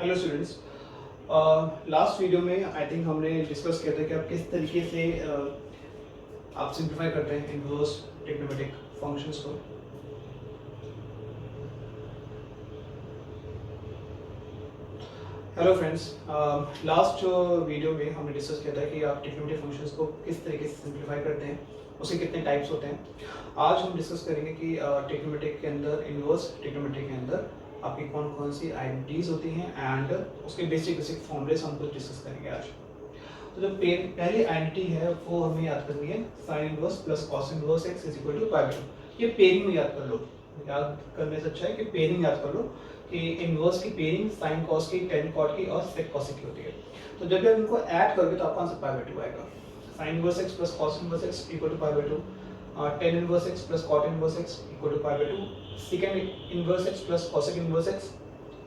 Hello students. Last video में I think हमने discuss किया था कि आप किस तरीके से आप सिंप्लीफाई करते हैं इनवर्स ट्रिग्नोमेट्रिक फंक्शंस को। हेलो फ्रेंड्स, लास्ट वीडियो में हमने डिस्कस किया था कि आप ट्रिग्नोमेट्रिक फंक्शंस को किस तरीके से सिंप्लीफाई करते हैं, उसके कितने टाइप्स होते हैं। आज हम डिस्कस करेंगे कि ट्रिग्नोमेट्रिक के अंदर, इनवर्स ट्रिग्नोमेट्रिक के अंदर आपकी कौन कौन सी आइडेंटिटीज होती हैं एंड उसके बेसिक बेसिक फॉर्मूलेस हम कुछ डिस्कस करेंगे आज। तो जो पहली आइडेंटिटी है वो हमें याद करनी है, sine inverse plus cos inverse x is equal to pi by two. ये पेयरिंग में याद कर लो, याद करने से अच्छा है कि पेयरिंग याद कर लो कि इनवर्स की पेयरिंग साइन कॉस की, टेन कॉट की और सेक कॉस की होती है। तो जब भी आप इनको ऐड करोगे तो आपका आंसर पाई बाई टू आएगा। Sine inverse x plus cos inverse x equal to pi by two, tan inverse x plus cot inverse x equal to pi by two, second inverse x plus cosec inverse x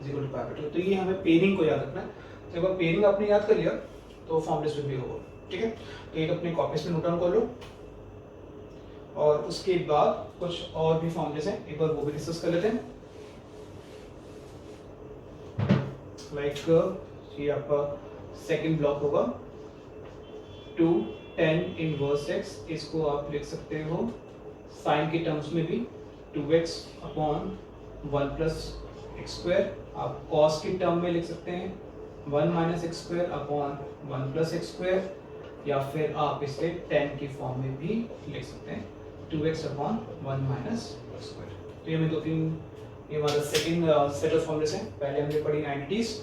is equal to pi by two. तो ये हमें pairing को याद रखना है। तो जब आप पेयरिंग आपने याद कर लिया तो फॉर्मूलेस में भी होगा, ठीक है। तो एक अपने कॉपीज में नोट डाउन कर लो और उसके बाद कुछ और भी फॉर्मूलेस हैं, एक बार वो भी डिस्कस कर लेते हैं। लाइक ये आपका सेकंड ब्लॉक होगा 2 10 इनवर्स एक्स, इसको आप लिख सकते हो साइन के टर्म्स में भी 2x upon 1 plus x square. आप कॉस के टर्म में लिख सकते हैं 1 minus x square upon 1 plus x square, या फिर आप इसे 10 की फॉर्म में भी लिख सकते हैं 2x upon 1 minus x square. तो ये हमें दो तीन, ये हमारा सेकंड सेट ऑफ फॉर्मूलेस हैं। पहले हमने पढ़ी आइडेंटिटीज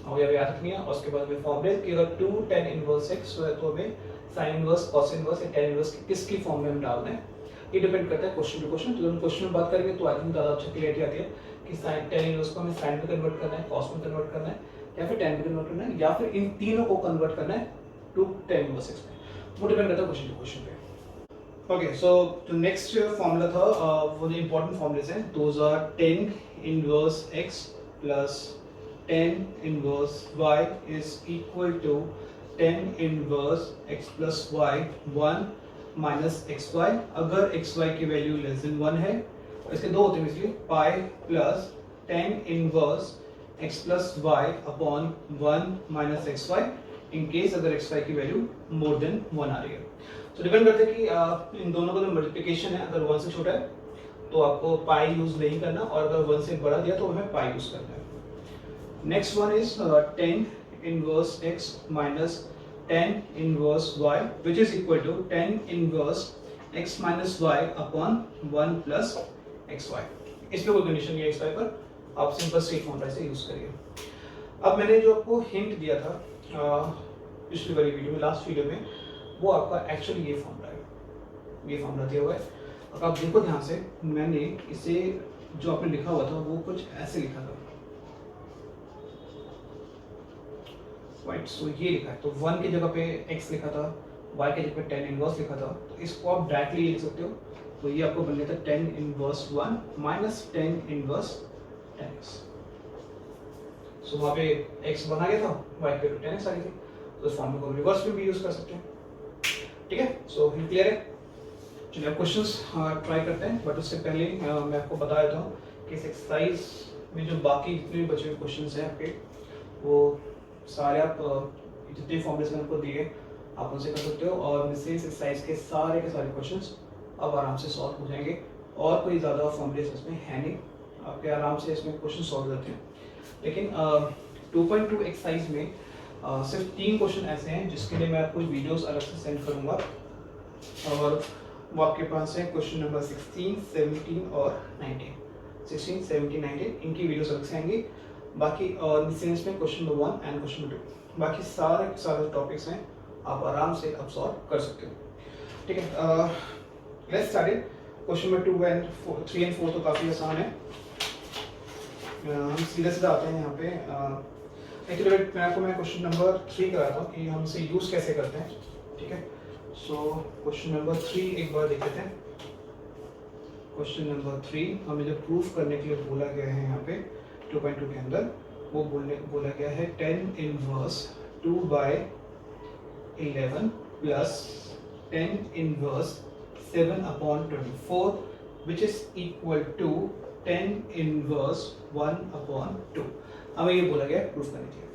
और ये याद रखनी है, और उसके बाद में फॉर्मूले कि अगर 2 10 इनवर्स एक्स है तो हमें साइन इनवर्स, कॉस इनवर्स या टेन इनवर्स किसकी फॉर्म में हम डालना है, ये डिपेंड करता है क्वेश्चन टू क्वेश्चन। तो जब हम क्वेश्चन में बात करेंगे तो आई थिंक ज़्यादा अच्छा क्लियरिटी आती है कि साइन टेन इनवर्स को हमें साइन में कन्वर्ट करना है, कॉस में कन्वर्ट करना है, या फिर टेन में कन्वर्ट करना है, या फिर इन तीनों को कन्वर्ट करना है 2 10 इनवर्स एक्स में। वो डिपेंड करता है क्वेश्चन टू क्वेश्चन पे। ओके, सो जो नेक्स्ट फॉर्मूला था वो जो इंपॉर्टेंट फॉर्मूलेस हैं, those are 10 inverse x plus 10 inverse y is equal to 10 inverse x plus y 1 minus xy। अगर xy की वैल्यू लेस देन 1 है, इसके दो होते हैं इसलिए pi plus 10 inverse x plus y upon 1 minus xy in case अगर xy की वैल्यू मोर देन 1 आ रही है। तो डिपेंड करता है कि इन दोनों का जो मल्टीप्लिकेशन है, अगर 1 से छोटा है तो आपको पाई यूज नहीं करना, और अगर 1 से बड़ा दिया तो हमें पाई यूज करना है। Next one is 10 inverse x minus 10 inverse y, which is equal to 10 inverse x minus y upon 1 plus xy। इस पे कोई कंडीशन नहीं है xy पर, आप सिंपल स्ट्रेट फॉर्मूला से यूज करिए। अब मैंने जो आपको हिंट दिया था पिछली वाली वीडियो में, लास्ट वीडियो में, वो आपका एक्चुअली ये फॉर्मूला है, ये फॉर्मूला दिया हुआ है। अब आप देखो ध्यान से, मैंने इसे जो आपने लिखा हुआ था वो कुछ ऐसे लिखा था, राइट। सो ये लिखा है, तो 1 की जगह पे x लिखा था, y की जगह पे 10 इनवर्स लिखा था, तो इसको आप डायरेक्टली लिख सकते हो। तो ये आपको बन गया था 10 इनवर्स 1 माइनस 10 इनवर्स 10x। सो वहाँ पे x बना गया था, y पे 10x आ गई थी, तो इस फॉर्मूले को रिवर्स में भी यूज कर सकते हैं, ठीक है। सो क्लियर है। चलिए अब क्वेश्चंस ट्राई करते हैं, बट उससे पहले मैं आपको बता देता हूँ कि इस एक्सरसाइज में जो बाकी जितने भी बचे हुए क्वेश्चंस हैं आपके, वो सारे आप जितने फॉर्मूलेस मैंने आपको दिए आप उनसे कर सकते हो, और इससे इस एक्सरसाइज के सारे क्वेश्चंस अब आराम से सॉल्व हो जाएंगे, और कोई ज़्यादा फॉर्मूलेस इसमें है नहीं, आपके आराम से इसमें क्वेश्चन सॉल्व हो जाते हैं। लेकिन 2.2 एक्सरसाइज में सिर्फ 3 क्वेश्चन ऐसे हैं जिसके लिए मैं आपको वीडियोस अलग से सेंड करूँगा, और वो आपके पास है क्वेश्चन नंबर 16, 17 और 19। 16, 17, 19 इनकी वीडियोस अलग से आएंगी। बाकी और मिसलेनियस में question number 1 and question number 2, बाकी सारे टॉपिक्स हैं, आप आराम से अब सॉल्व कर सकते हो, ठीक है। Let's start it. Question number 2 and 3 and 4 तो काफ़ी आसान है। हम सीधे सीधा आते हैं यहाँ पे। एक्चुअली मैं क्वेश्चन नंबर 3 कराता हूँ कि हम इसे यूज़ कैसे करते हैं, ठीक है। सो क्वेश्चन नंबर 3 एक बार देख लेते हैं। क्वेश्चन नंबर 3 हमें जब प्रूफ करने के लिए बोला गया है यहाँ पे 2.2 के अंदर, वो बोला गया है 10 inverse 2 by 11 plus 10 inverse 7 upon 24 which is equal to 10 inverse 1 upon 2। हमें ये बोला गया प्रूफ करने के लिए।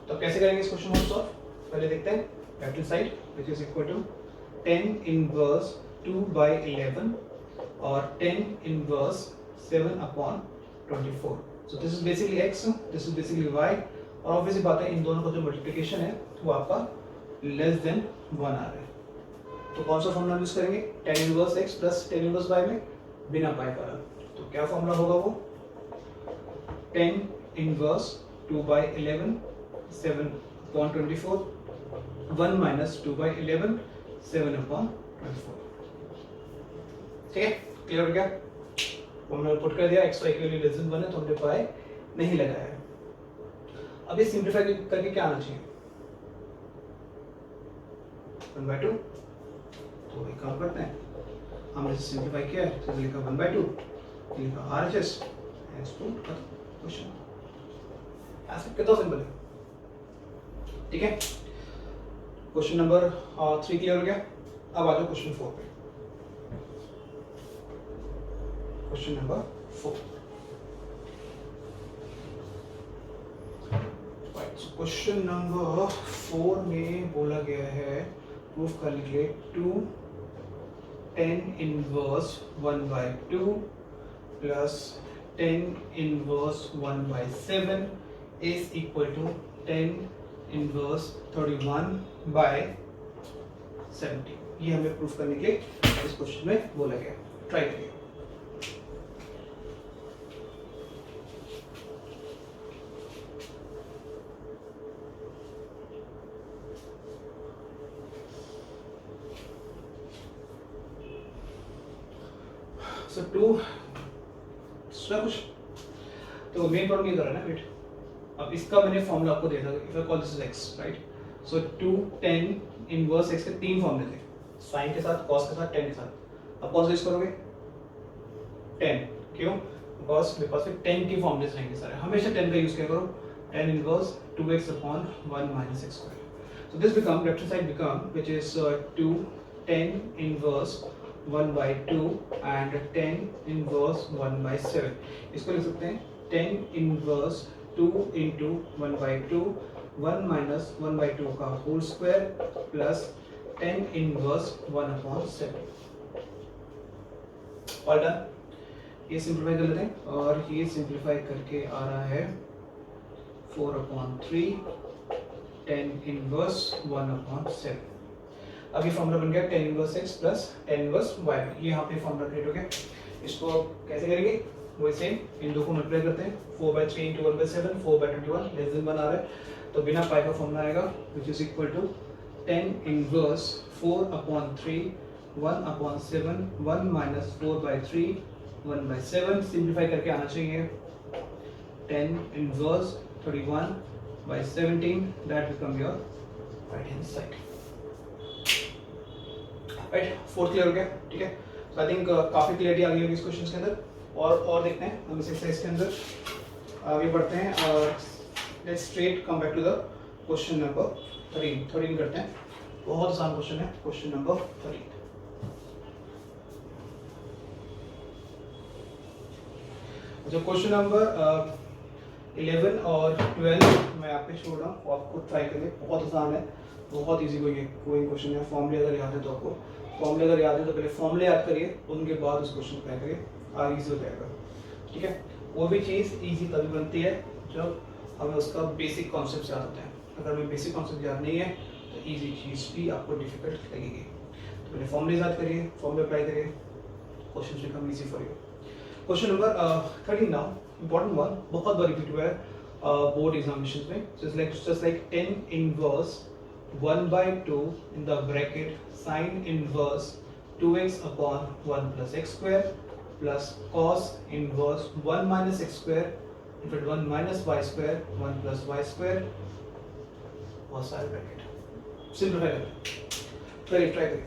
तो कैसे करेंगे इस क्वेश्चन को सॉल्व? पहले देखते हैं left hand side which is equal to 10 inverse 2/11 और 10 inverse 7/24। So this is basically x, this is basically y, और ऑब्वियसली बात है इन दोनों का जो मल्टीप्लिकेशन है वो आपका लेस देन 1 आ रहा है। तो कौन सा फॉर्मूला यूज करेंगे? 10 inverse x plus 10 inverse y में बिना पाई का। तो क्या फॉर्मूला होगा वो? 10 इनवर्स 2/11 7/24 1 माइनस 2/11 7/24। ठीक है, क्लियर हो गया? फॉर्मूला पुट कर दिया, x y के लिए लेस देन 1 है तो हमने पाई नहीं लगाया है। अब ये सिंपलीफाई करके क्या आना चाहिए? 1/2। तो एक काम करते हैं, हमने सिंपलीफाई किया है तो लिखा 1/2, लिखा RHS क्वेश्चन। ऐसे कितना सिंपल है। ठीक है, क्वेश्चन नंबर 3 क्लियर हो गया। अब आ जाओ क्वेश्चन 4 पे। Question number 4। क्वेश्चन नंबर 4 में बोला गया है प्रूफ करने के लिए 2 10 inverse 1/2 plus 10 inverse 1/7 is equal to 10 inverse 31/70। ये हमें प्रूफ करने के लिए इस क्वेश्चन में बोला गया। ट्राई करिए। So 2 कुछ तो मेन प्रॉब्लम ये कर रहा है ना वेट। अब इसका मैंने फॉर्मूला आपको दे था, if I call this is x, right? So 2 10 inverse x के 3 फॉर्मूले थे, साइन के साथ, कॉस के साथ, tan के साथ। अब कौन सा यूज करोगे? 10। क्यों? बिकॉज मेरे पास 10 के फॉर्मूले रहेंगे सारे, हमेशा 10 का यूज किया करो। 10 inverse 2x/1 minus x square। So this become left hand side become which is 2 10 inverse 1/2 and 10 inverse 1/7। इसको लिख सकते हैं 10 inverse 2 into 1/2 1 minus 1/2 का whole square plus 10 inverse 1/7। All done. ये सिंप्लीफाई कर लेते हैं और ये सिंप्लीफाई करके आ रहा है 4/3 10 इनवर्स 1/7। अब ये फॉर्मूला बन गया 10 inverse x plus 10 inverse y। ये यहाँ पे फॉर्मूला क्रिएट हो गया। इसको कैसे करेंगे? वही सेम, इन दो को मल्टीप्लाई करते हैं। 4/3 into 1/7 4/21 लेस देन 1 आ रहा है तो बिना पाई का फॉर्मूला आएगा which is equal to 10 inverse 4/3 1/7 1 minus 4/3 1/7। Simplify करके आना चाहिए 10 inverse 31/17। That become your right hand side. Right, 4 clear हो गया। ठीक है, सो आई थिंक काफी क्लियरिटी आ गई होगी इस क्वेश्चन के अंदर। और देखते हैं हम इस एक्सरसाइज के अंदर आगे बढ़ते हैं और let's straight come back to the question number 13 करते हैं। बहुत आसान क्वेश्चन है क्वेश्चन नंबर 13। जो क्वेश्चन नंबर 11 और 12 मैं आप पे छोड़ रहा हूँ, आपको ट्राई करिए। बहुत आसान है, बहुत इजी कोई क्वेश्चन है। फॉर्मूले अगर याद है तो आपको फॉर्मूले अगर याद है तो पहले फॉर्मूले याद करिए, उनके बाद उस क्वेश्चन को ट्राई करिए, आगे इजी हो जाएगा। ठीक है, वो भी चीज़ इजी तभी बनती है जब हमें उसका बेसिक कॉन्सेप्ट याद होता है। अगर हमें बेसिक कॉन्सेप्ट याद नहीं है तो इजी चीज़ भी आपको डिफिकल्ट लगेगी। तो पहले फॉर्मूले याद करिए, फॉर्मूले अप्लाई करिए, question become easy for you. Question number 13 now, important one, बहुत बार रिपीट हुआ है बोर्ड एग्जामिनेशन में। Just like 10 inverse 1/2 in the bracket sin inverse 2x/1 plus x square plus cos inverse 1 minus x square into 1 minus y square 1 plus y square और सारे bracket simplify करें। Try करिए।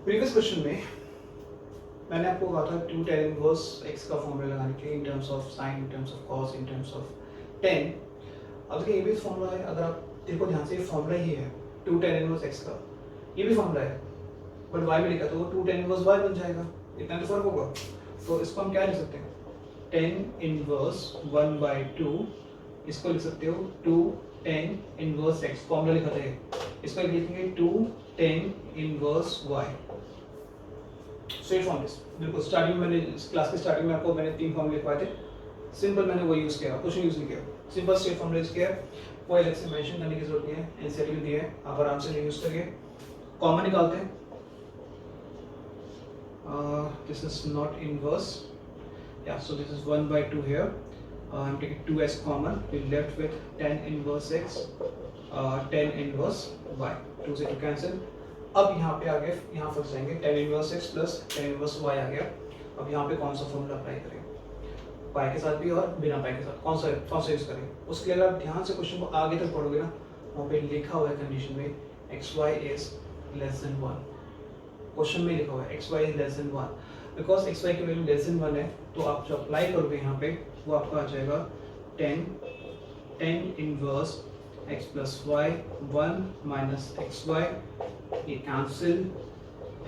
Previous question में मैंने आपको कहा था 2 tan इनवर्स x का फॉर्मूला लगाने के लिए in terms of sine, in terms of cos, in terms of tan। अब देखिए ये भी फॉर्मूला है, अगर आप देखो ध्यान से, ये फॉर्मूला ही है 2 tan इनवर्स x का, ये भी फॉर्मूला है, बट y में लिखा तो वो 2 tan इनवर्स y बन जाएगा, इतना तो फर्क होगा। तो इसको हम क्या लिख सकते हैं, tan इनवर्स 1/2, इसको लिख सकते हो 2 tan इनवर्स x, फॉर्मूला लिखा था ये, इसको लिखेंगे 2 tan inverse y। Straight form बिल्कुल स्टार्टिंग में, मैंने इस क्लास के स्टार्टिंग में आपको मैंने 3 फॉर्मूले लिखवाए थे, सिंपल मैंने वो यूज़ किया, कुछ नहीं यूज़ नहीं किया, सिंपल स्ट्रेट फॉर्मूला यूज़ किया, कोई अलग से मेंशन करने की जरूरत नहीं है, एनसीईआरटी में दिया है, आप आराम से यूज़ करिए। कॉमन निकालते हैं, दिस इज नॉट इनवर्स, या so this is 1/2 here, I am taking 2s common, we left with tan inverse x, tan inverse y, 2 से 2 कैंसिल। अब यहाँ पे आगे यहाँ फंस जाएंगे, tan inverse x plus tan inverse y आ गया। अब यहाँ पे कौन सा फॉर्मूला अप्लाई करें, पाई के साथ भी और बिना पाई के साथ, कौन सा यूज करें। उसके लिए अगर आप ध्यान से क्वेश्चन को आगे तक पढ़ोगे ना, वहाँ पे लिखा हुआ है कंडीशन में xy is less than 1, question में लिखा हुआ है xy is less than 1, because xy की वैल्यू लेस देन 1 है, तो आप जो अप्लाई करोगे यहाँ पे वो आपका आ जाएगा tan inverse x plus y 1 minus xy, ये cancel,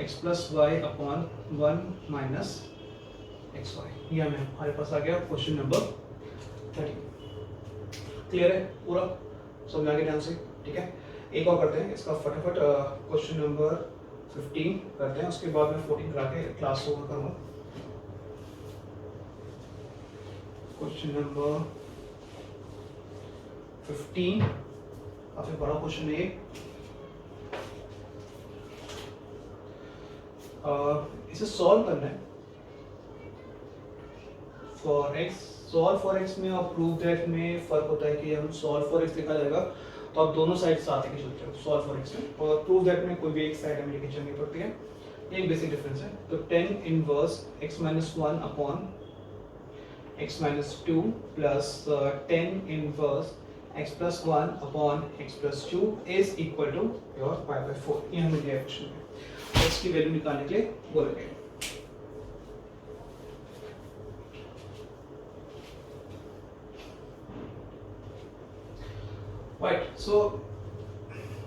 x plus y upon 1 minus xy, ये हमारे पास आ गया क्वेश्चन नंबर 30। क्लियर है पूरा, समझ आ गया ध्यान से, ठीक है। एक और करते हैं इसका फटाफट, क्वेश्चन नंबर 15 करते हैं, उसके बाद मैं 14 करा के क्लास ओवर करूँगा। क्वेश्चन नंबर 15 काफी बड़ा क्वेश्चन है, इसे सॉल्व करना है for x, solve for x में और प्रूव दैट में फर्क होता है कि हम सॉल्व फॉर x लिखा जाएगा तो आप दोनों साइड साथ लेके चलते हो सॉल्व फॉर x में, और प्रूव दैट में कोई भी एक साइड हमें लेके चलनी पड़ती है, ये एक बेसिक डिफरेंस है। तो tan inverse x minus 1 upon x minus 2 plus tan inverse x plus 1 upon x plus 2 is equal to your y/4, ये हमें दिया है क्वेश्चन में, x की वैल्यू निकालने के लिए बोला गया। राइट, सो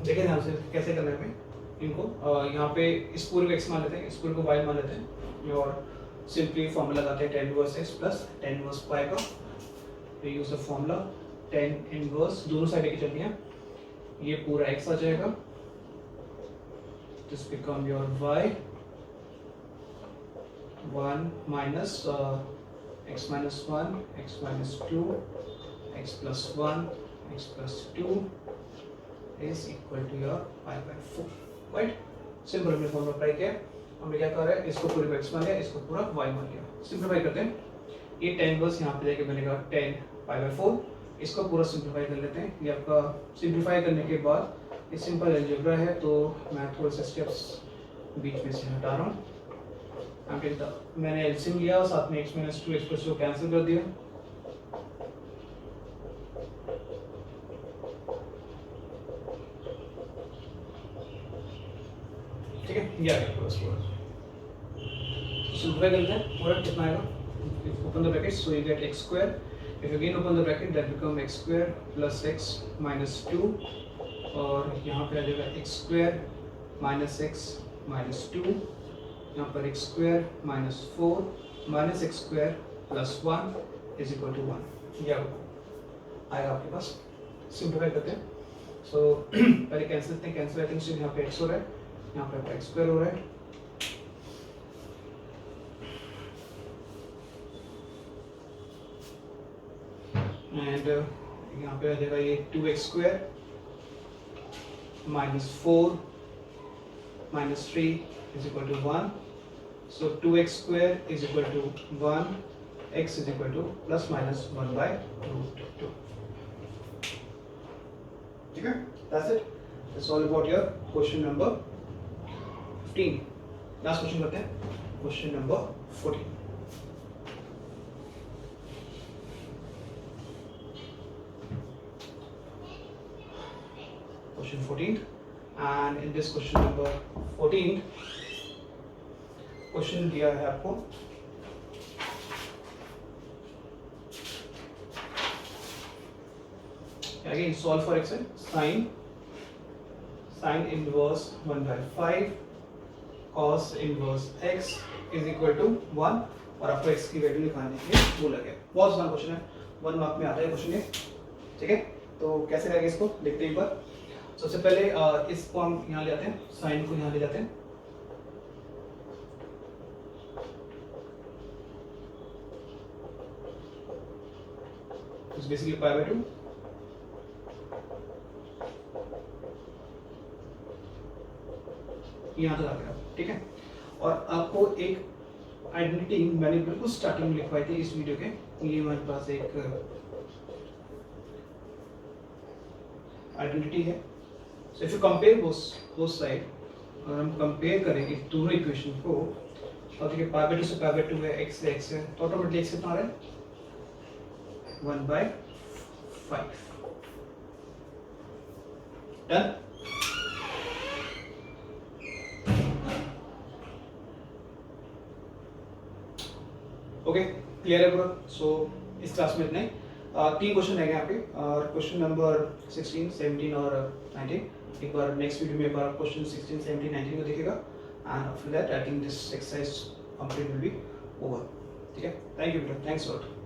देखिए ध्यान से कैसे करना है हमें इनको, यहाँ पे इस पूरे को x मान लेते हैं, इस पूरे को y मान लेते हैं, और सिंपली फॉर्मूला लगाते हैं tan inverse x plus tan inverse y का, we use the formula tan inverse, दोनों साइड लेके चलनी है, ये पूरा x आ जाएगा, this become your y 1 minus x minus 1 x minus 2 x plus 1 x plus 2 is equal to your y/4, right? Simple हमने फॉर्मूला अप्लाई किया, हमने क्या कर रहा है, इसको पूरे को x मान लिया, इसको पूरा y मान लिया, सिंपलीफाई करते हैं, ये tan इनवर्स यहाँ पे जाके बनेगा tan y/4, इसको पूरा सिंपलीफाई कर लेते हैं। ये आपका सिंपलीफाई करने के बाद ये सिंपल अलजेब्रा है, तो मैं थोड़े से स्टेप्स बीच में से हटा रहा हूँ। मैंने एलसीएम लिया, साथ में x minus 2 x plus 2 cancel कर दिया, ठीक है, ये आ गया पूरा स्कोर। सिंपलीफाई करते हैं, पूरा कितना आएगा, open the bracket, so you get x square, if again open the bracket that become x square plus x minus 2, और यहाँ पे आ जाएगा x square minus x minus 2, यहाँ पर x square minus 4 minus x square plus 1 is equal to 1, ये आएगा आपके पास। सिंपलीफाई करते हैं, सो पहले कैंसिल करते हैं, कैंसिल आई थिंक से यहाँ पे x हो रहा है, यहाँ पे x स्क्वायर हो रहा है, एंड यहाँ पे आ जाएगा ये 2x square minus 4 minus 3 is equal to 1, सो 2x square is equal to 1, x is equal to plus minus 1/√2, ठीक है, that's it, that's all about your question number 15। Last question करते हैं, question number 14। Question 14, and in this question number 14, question दिया है आपको again solve for x sine inverse 1/5 cos inverse x is equal to 1 और आपको x की value निकालने के लिए बोला गया। बहुत आसान क्वेश्चन है, 1 मार्क में आता है क्वेश्चन ये, ठीक है। तो कैसे करेंगे इसको देखते हैं एक बार। सबसे पहले इसको हम यहाँ ले आते हैं, साइन को यहाँ ले जाते हैं, बेसिकली पाई बाय 2 यहाँ तक आ गया, ठीक है। और आपको एक आइडेंटिटी मैंने बिल्कुल स्टार्टिंग में लिखवाई थी इस वीडियो के, ये हमारे पास एक आइडेंटिटी है। So if you compare both side, और हम कंपेयर करेंगे दोनों इक्वेशन को, और देखिए पाई बाय 2 से पाई बाय 2 है, x से x है, तो ऑटोमेटिकली x कितना आ रहा है 1/5। डन। ओके, क्लियर है पूरा। सो इस क्लास में इतना ही। 3 क्वेश्चन रहेंगे यहाँ पे, और क्वेश्चन नंबर 16, 17 और 19 एक बार नेक्स्ट वीडियो में एक बार क्वेश्चन 16, 17, 19 को देखेगा, and after that I think this exercise complete will be over, ठीक है। थैंक यू बेटा, थैंक्स लॉट।